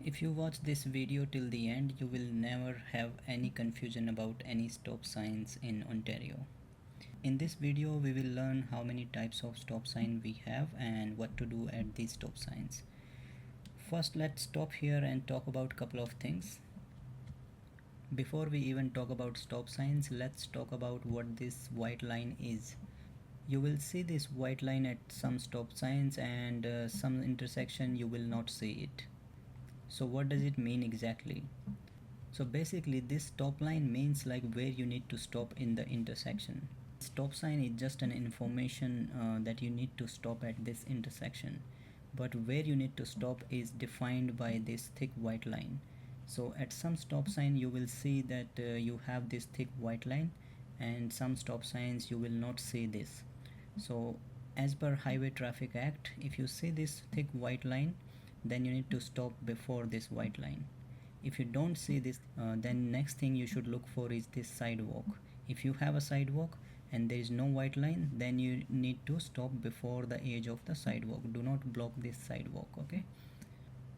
If you watch this video till the end, you will never have any confusion about any stop signs in Ontario. In this video, we will learn how many types of stop sign we have and what to do at these stop signs. First, let's stop here and talk about a couple of things. Before we even talk about stop signs, let's talk about what this white line is. You will see this white line at some stop signs and some intersection you will not see it. So what does it mean exactly? So basically this stop line means like where you need to stop in the intersection. Stop sign is just an information that you need to stop at this intersection, but where you need to stop is defined by this thick white line. So at some stop sign you will see that you have this thick white line, and some stop signs you will not see this. So as per Highway Traffic Act, if you see this thick white line, then you need to stop before this white line. If you don't see this, then next thing you should look for is this sidewalk. If you have a sidewalk and there is no white line, then you need to stop before the edge of the sidewalk. Do not block this sidewalk, okay?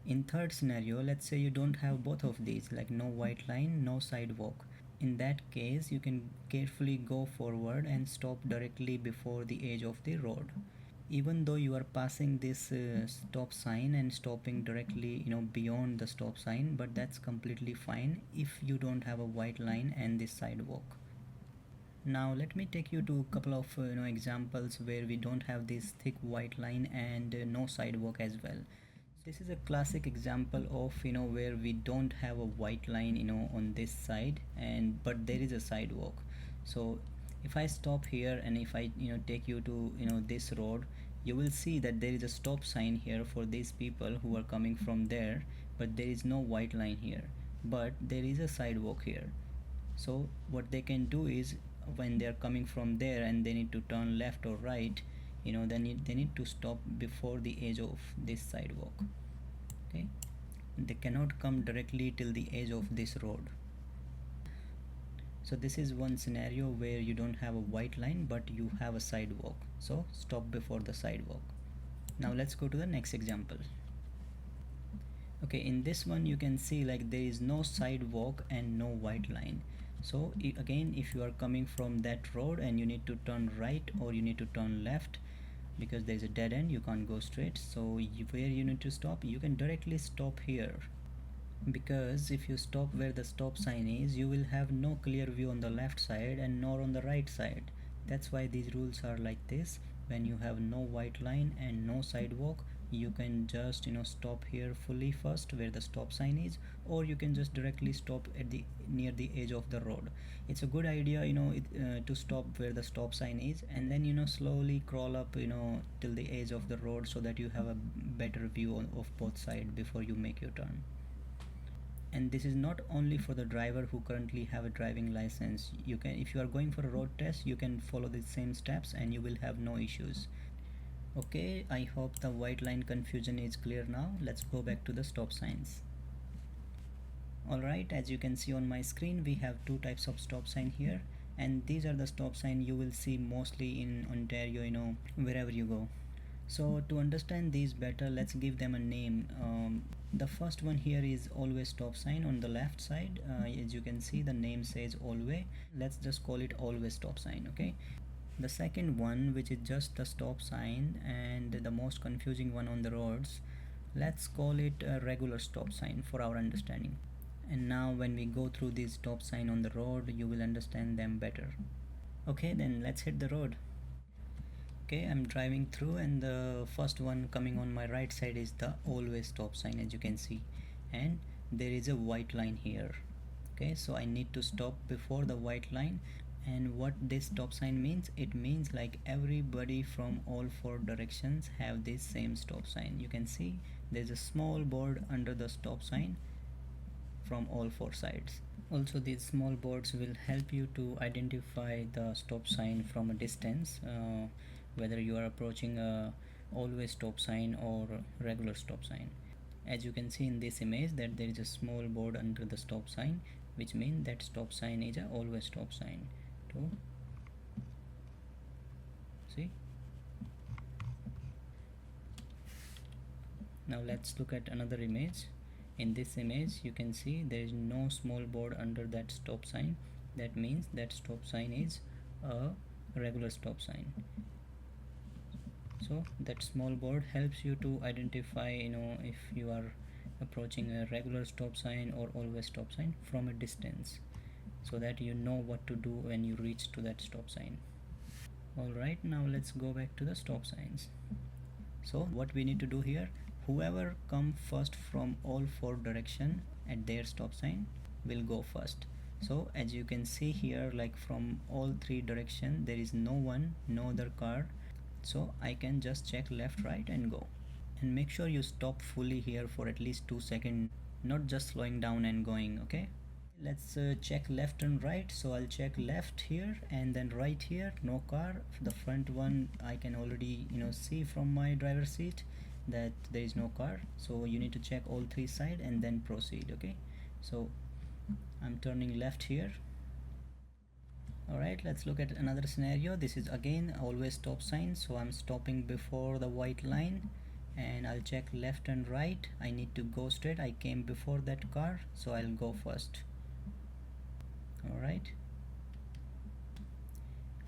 In third scenario, let's say you don't have both of these, like no white line, no sidewalk. In that case, you can carefully go forward and stop directly before the edge of the road. Even though you are passing this stop sign and stopping directly beyond the stop sign, but that's completely fine if you don't have a white line and this sidewalk. Now let me take you to a couple of examples where we don't have this thick white line and no sidewalk as well. This is a classic example of where we don't have a white line on this side, and but there is a sidewalk. So if I stop here and if I take you to this road, you will see that there is a stop sign here for these people who are coming from there, but there is no white line here, but there is a sidewalk here. So what they can do is, when they are coming from there and they need to turn left or right, they need to stop before the edge of this sidewalk. Okay, they cannot come directly till the edge of this road. So this is one scenario where you don't have a white line but you have a sidewalk, so stop before the sidewalk. Now let's go to the next example. Okay, in this one you can see like there is no sidewalk and no white line. So again, if you are coming from that road and you need to turn right or you need to turn left, because there is a dead end, you can't go straight, so where you need to stop, you can directly stop here. Because if you stop where the stop sign is, you will have no clear view on the left side and nor on the right side. That's why these rules are like this. When you have no white line and no sidewalk, you can just stop here fully first where the stop sign is, or you can just directly stop at the near the edge of the road. It's a good idea to stop where the stop sign is, and then slowly crawl up till the edge of the road, so that you have a better view of both sides before you make your turn. And this is not only for the driver who currently have a driving license. You can, if you are going for a road test, you can follow the same steps and you will have no issues. Okay, I hope the white line confusion is clear now. Let's go back to the stop signs. Alright, as you can see on my screen, we have two types of stop sign here, and these are the stop sign you will see mostly in Ontario, wherever you go. So to understand these better, let's give them a name. The first one here is always stop sign on the left side. As you can see, the name says always. Let's just call it always stop sign, okay? The second one, which is just the stop sign and the most confusing one on the roads, let's call it a regular stop sign for our understanding. And now when we go through this stop sign on the road, you will understand them better. Okay, then let's hit the road. Okay, I'm driving through, and the first one coming on my right side is the always stop sign, as you can see, and there is a white line here. Okay, so I need to stop before the white line. And what this stop sign means, it means like everybody from all four directions have this same stop sign. You can see there's a small board under the stop sign from all four sides. Also, these small boards will help you to identify the stop sign from a distance, whether you are approaching a always stop sign or regular stop sign. As you can see in this image, that there is a small board under the stop sign, which means that stop sign is a always stop sign. To see, now let's look at another image. In this image you can see there is no small board under that stop sign. That means that stop sign is a regular stop sign. So that small board helps you to identify, if you are approaching a regular stop sign or always stop sign from a distance, so that you know what to do when you reach to that stop sign. Alright, now let's go back to the stop signs. So what we need to do here, whoever come first from all four direction at their stop sign will go first. So as you can see here, like from all three direction there is no one, no other car, so I can just check left, right and go. And make sure you stop fully here for at least 2 seconds, not just slowing down and going. Okay, let's check left and right. So I'll check left here and then right here, no car. The front one I can already see from my driver's seat that there is no car, so you need to check all three sides and then proceed. Okay, so I'm turning left here. Alright, let's look at another scenario. This is again always stop sign, so I'm stopping before the white line and I'll check left and right. I need to go straight. I came before that car, so I'll go first. Alright,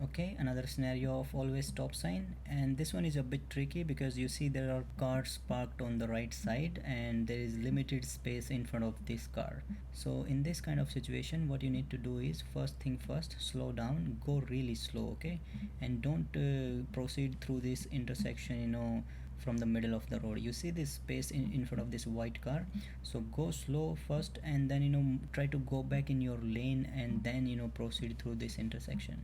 okay, another scenario of always stop sign, and this one is a bit tricky because you see there are cars parked on the right side and there is limited space in front of this car. So in this kind of situation, what you need to do is, first thing first, slow down, go really slow. Okay, and don't proceed through this intersection from the middle of the road. You see this space in front of this white car, so go slow first and then try to go back in your lane and then proceed through this intersection.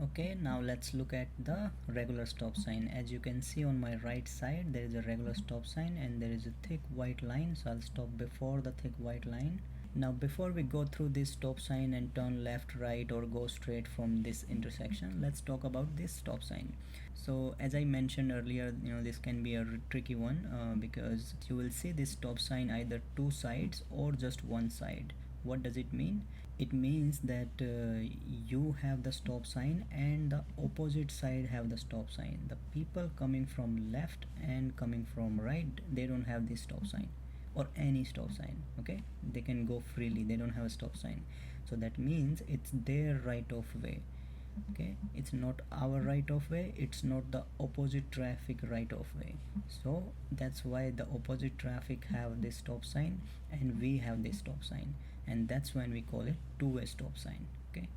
Okay, now let's look at the regular stop sign. As you can see on my right side there is a regular stop sign and there is a thick white line, so I'll stop before the thick white line. Now before we go through this stop sign and turn left, right or go straight from this intersection, let's talk about this stop sign. So as I mentioned earlier, this can be a tricky one because you will see this stop sign either two sides or just one side. What does it mean? It means that you have the stop sign and the opposite side have the stop sign. The people coming from left and coming from right, they don't have this stop sign or any stop sign. Okay, they can go freely, they don't have a stop sign. So that means it's their right of way. Okay, it's not our right of way, it's not the opposite traffic right of way. So that's why the opposite traffic have this stop sign and we have this stop sign, and that's when we call it two-way stop sign. Okay,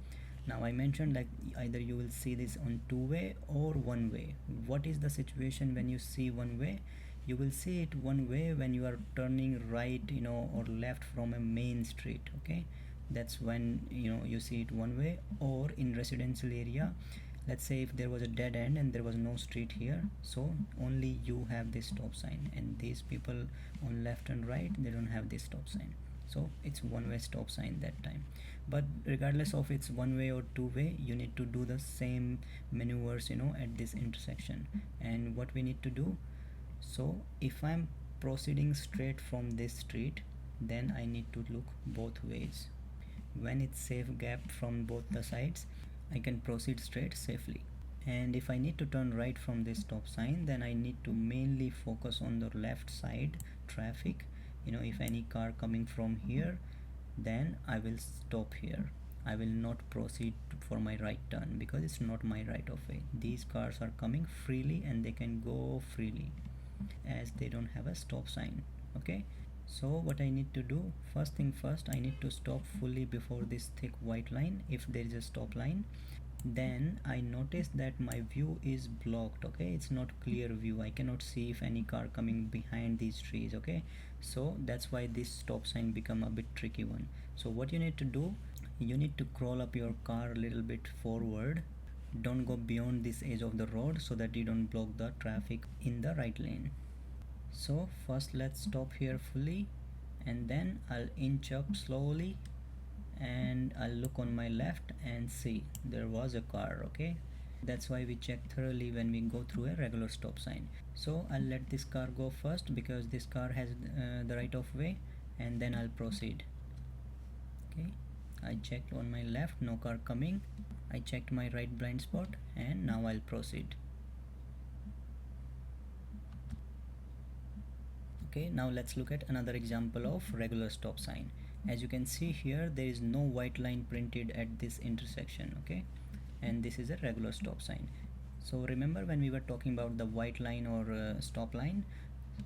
now I mentioned like either you will see this on two-way or one way. What is the situation when you see one way? You will see it one way when you are turning right or left from a main street. Okay, that's when you see it one way. Or in residential area, let's say if there was a dead end and there was no street here, so only you have this stop sign and these people on left and right, they don't have this stop sign, so it's one-way stop sign that time. But regardless of it's one way or two way, you need to do the same maneuvers at this intersection. And what we need to do, so if I'm proceeding straight from this street, then I need to look both ways. When it's safe gap from both the sides, I can proceed straight safely. And if I need to turn right from this stop sign, then I need to mainly focus on the left side traffic. If any car coming from here, then I will stop here. I will not proceed for my right turn because it's not my right of way. These cars are coming freely and they can go freely as they don't have a stop sign. Okay, so what I need to do, first thing first, I need to stop fully before this thick white line if there is a stop line. Then I notice that my view is blocked. Okay, it's not clear view, I cannot see if any car coming behind these trees. Okay, so that's why this stop sign become a bit tricky one. So what you need to do, you need to crawl up your car a little bit forward, don't go beyond this edge of the road so that you don't block the traffic in the right lane. So first let's stop here fully and then I'll inch up slowly and I'll look on my left and see there was a car. Okay, that's why we check thoroughly when we go through a regular stop sign. So I'll let this car go first because this car has the right of way, and then I'll proceed. Okay, I checked on my left, no car coming. I checked my right blind spot and now I'll proceed. Okay, now let's look at another example of regular stop sign. As you can see here, there is no white line printed at this intersection. Okay, and this is a regular stop sign. So remember when we were talking about the white line or stop line,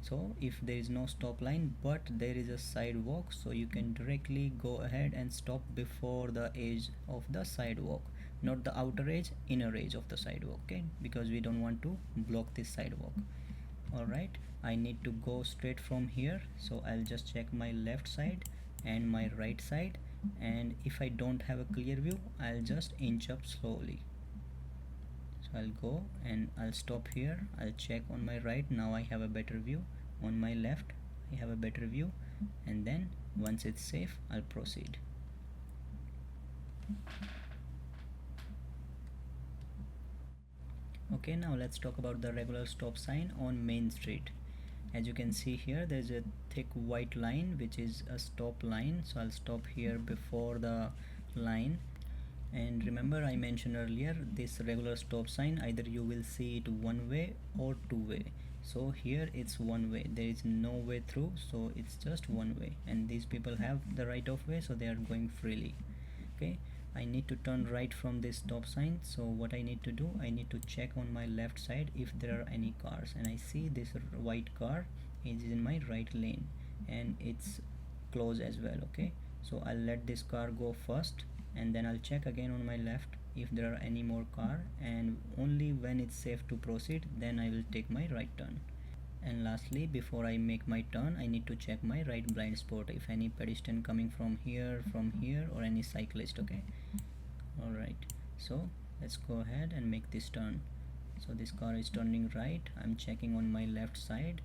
so if there is no stop line but there is a sidewalk, so you can directly go ahead and stop before the edge of the sidewalk, not the outer edge, inner edge of the sidewalk. Okay, because we don't want to block this sidewalk. Alright, I need to go straight from here, so I'll just check my left side and my right side, and if I don't have a clear view, I'll just inch up slowly. So I'll go and I'll stop here. I'll check on my right. Now I have a better view. On my left I have a better view, and then once it's safe, I'll proceed. Okay, now let's talk about the regular stop sign on Main Street. As you can see here, there's a thick white line which is a stop line, so I'll stop here before the line. And remember, I mentioned earlier, this regular stop sign, either you will see it one way or two way. So here it's one way, there is no way through, so it's just one way, and these people have the right of way, so they are going freely. Okay, I need to turn right from this stop sign, so what I need to do, I need to check on my left side if there are any cars, and I see this white car is in my right lane and it's close as well. Okay, so I'll let this car go first, and then I'll check again on my left if there are any more car, and only when it's safe to proceed, then I will take my right turn. And lastly, before I make my turn, I need to check my right blind spot, if any pedestrian coming from here, or any cyclist. Okay, alright, so let's go ahead and make this turn. So this car is turning right, I'm checking on my left side,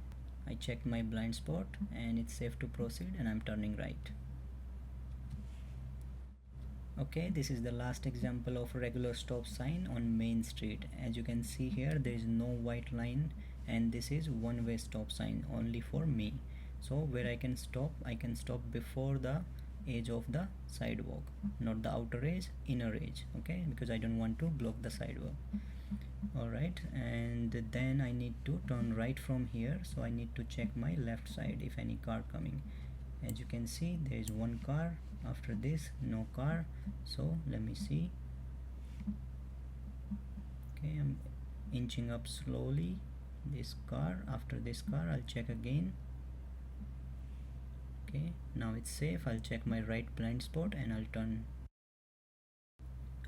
I checked my blind spot and it's safe to proceed, and I'm turning right. Okay, this is the last example of regular stop sign on Main Street. As you can see here, there is no white line, and this is one-way stop sign only for me. So where I can stop before the edge of the sidewalk, not the outer edge, inner edge. Okay, because I don't want to block the sidewalk. Alright, and then I need to turn right from here, so I need to check my left side if any car coming. As you can see, there is one car, after this no car, so let me see. Okay, I'm inching up slowly this car. After this car, I'll check again. Okay, now it's safe. I'll check my right blind spot and I'll turn.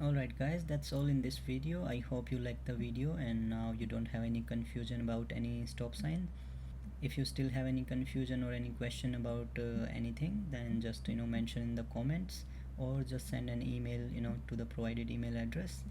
Alright guys, that's all in this video. I hope you liked the video and now you don't have any confusion about any stop sign. If you still have any confusion or any question about anything, then just mention in the comments, or just send an email to the provided email address,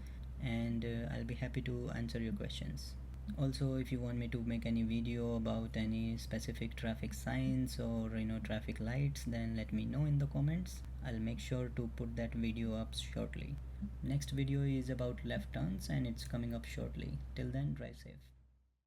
and I'll be happy to answer your questions. Also, if you want me to make any video about any specific traffic signs or traffic lights, then let me know in the comments. I'll make sure to put that video up shortly. Next video is about left turns and it's coming up shortly. Till then, drive safe.